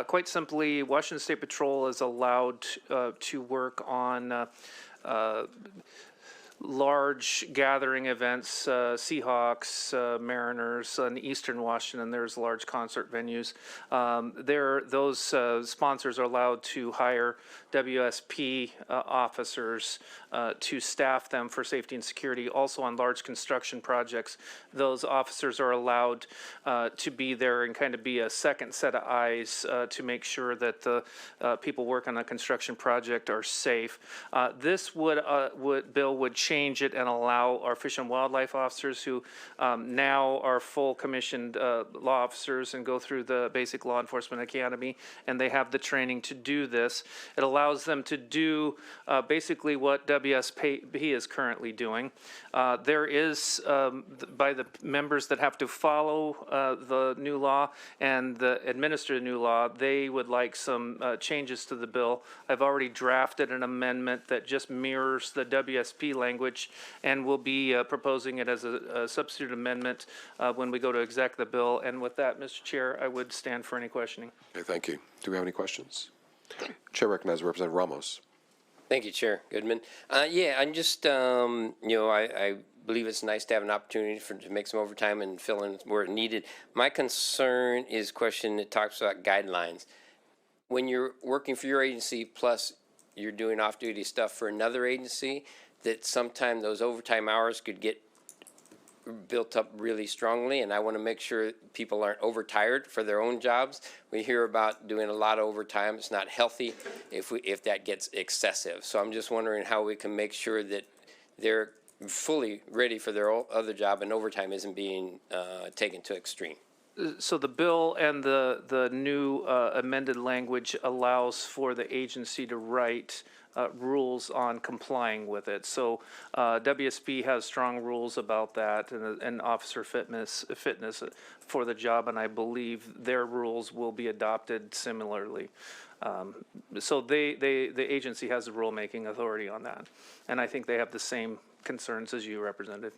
Quite simply, Washington State Patrol is allowed to work on large gathering events, Seahawks, Mariners, in eastern Washington, there's large concert venues. Those sponsors are allowed to hire WSP officers to staff them for safety and security. Also on large construction projects, those officers are allowed to be there and kind of be a second set of eyes to make sure that the people working on a construction project are safe. This bill would change it and allow our Fish and Wildlife officers who now are full commissioned law officers and go through the basic law enforcement academy, and they have the training to do this. It allows them to do basically what WSP is currently doing. There is, by the members that have to follow the new law and administer the new law, they would like some changes to the bill. I've already drafted an amendment that just mirrors the WSP language, and we'll be proposing it as a substitute amendment when we go to exec the bill. And with that, Mr. Chair, I would stand for any questioning. Okay, thank you. Do we have any questions? Chair recognizes Representative Ramos. Thank you, Chair Goodman. Yeah, I'm just, I believe it's nice to have an opportunity to make some overtime and fill in where needed. My concern is a question that talks about guidelines. When you're working for your agency, plus you're doing off-duty stuff for another agency, that sometimes those overtime hours could get built up really strongly, and I want to make sure people aren't overtired for their own jobs. We hear about doing a lot of overtime. It's not healthy if that gets excessive. So I'm just wondering how we can make sure that they're fully ready for their other job and overtime isn't being taken to extreme. So the bill and the new amended language allows for the agency to write rules on complying with it. So WSP has strong rules about that and officer fitness for the job, and I believe their rules will be adopted similarly. So the agency has the rule-making authority on that, and I think they have the same concerns as you, Representative.